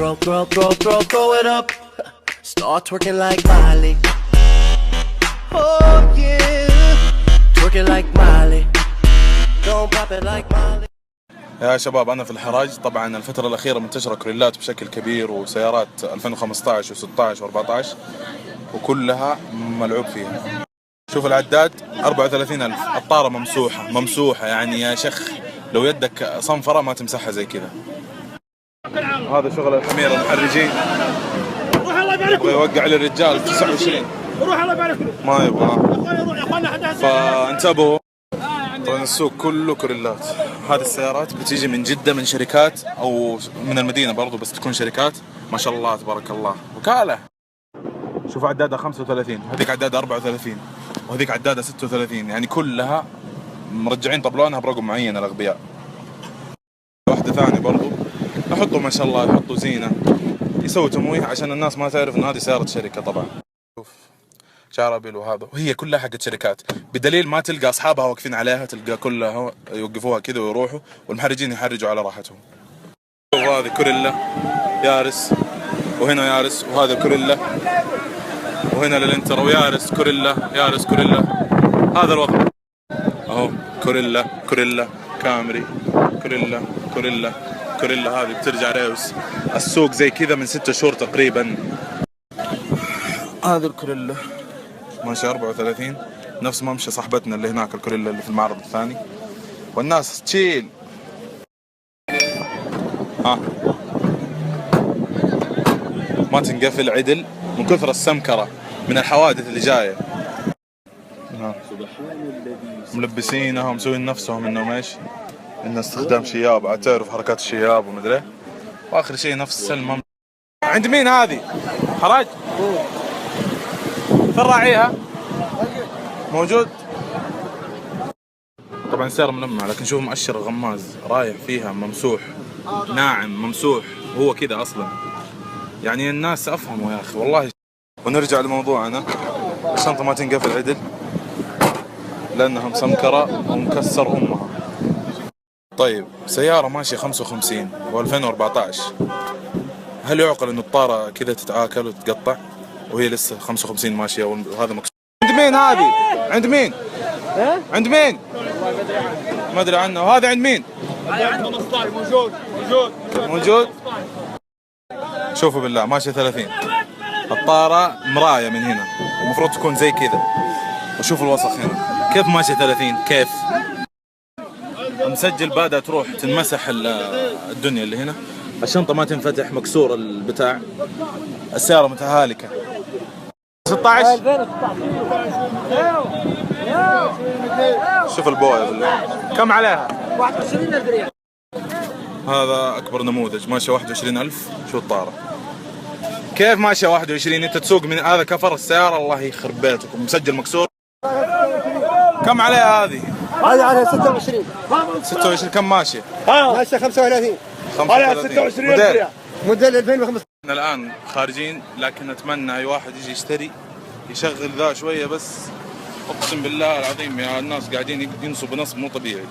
throw it up. Start twerking like Miley. Oh yeah, twerking like Miley. Don't pop it like Miley. يا شباب أنا في الحراج. طبعا الفترة الأخيرة منتشرة كريلات بشكل كبير وسيارات 2015 و16 و14 وكلها ملعوب فيها. شوف العداد 34,000. الطارة ممسوحة يعني يا شيخ لو يدك صنفرة ما تمسحها زي كذا. هذا شغل الحمير المحرجين. يبغى يوقع للرجال 29 ما يبغى. فانتبهوا طبعا السوق كله كريلات. هذه السيارات بتيجي من جدة من شركات او من المدينة برضو بس تكون شركات ما شاء الله تبارك الله وكالة. شوف عدادها 35 وهذيك عدادها 34 وهذيك عدادها 36 يعني كلها مرجعين طبلونها برقم معين الأغبياء. واحدة ثانية برضو يحطوا ما شاء الله يحطوا زينة يسوي تمويه عشان الناس ما تعرف ان هذه سيارة شركة. طبعا شوف شاربل وهذا وهي كلها حقت شركات بدليل ما تلقى اصحابها واقفين عليها تلقى كلها يوقفوها كذا ويروحوا والمحرجين يحرجوا على راحتهم. وهذه كوريلا يارس وهنا يارس وهذا كوريلا وهنا للانترا ويارس كوريلا يارس كوريلا. هذا الوضع اهو كوريلا كامري كوريلا هذه بترجع ريوس. السوق زي كذا من 6 شهور تقريبا. هذا الكوريلا ماشي 34 نفس ممشى صاحبتنا اللي هناك الكوريلا اللي في المعرض الثاني والناس تشيل. ما تنقفل عدل من كثر السمكرة من الحوادث اللي جاية. ملبسينها ومسوين نفسهم انهم ايش؟ ان استخدام شياب اعترف حركات الشياب ومدري. واخر شيء نفس الممشى. عند مين هذه؟ حراج؟ فين راعيها؟ موجود؟ طبعا السيارة ملمعة لكن شوف مؤشر غماز رايح فيها ممسوح ناعم ممسوح وهو كذا اصلا. يعني الناس افهموا يا اخي والله. ونرجع لموضوعنا. الشنطة ما تنقفل عدل لانها مسمكرة ومكسر امها. طيب سيارة ماشية 55 و2014 هل يعقل انه الطارة كذا تتآكل وتتقطع وهي لسه 55 ماشية وهذا مكسور؟ عند مين هذه؟ عند مين؟ عند مين؟ ما ادري عنه. وهذا عند مين؟ هذا عند 15 موجود؟ شوفوا بالله ماشية 30. الطارة مراية من هنا المفروض تكون زي كذا وشوف الوسخ هنا كيف ماشية 30 كيف؟ مسجل بعدها تروح تنمسح الدنيا اللي هنا. الشنطة ما تنفتح مكسور البتاع. السيارة متهالكة 16 شوف البوية بالله كم عليها؟ 21,000 ريال. هذا أكبر نموذج ماشية 21,000. شو الطارة كيف ماشية 21 انت تسوق من هذا كفر السيارة الله يخرب بيتك ومسجل مكسور. كم عليها هذه؟ هذه عليها 26 كم ماشية؟ ماشية 35 عليها 26 موديل 2015. احنا الآن خارجين لكن أتمنى أي واحد يجي يشتري يشغل ذا شوية بس. أقسم بالله العظيم يا الناس قاعدين ينصبوا نصب مو طبيعي.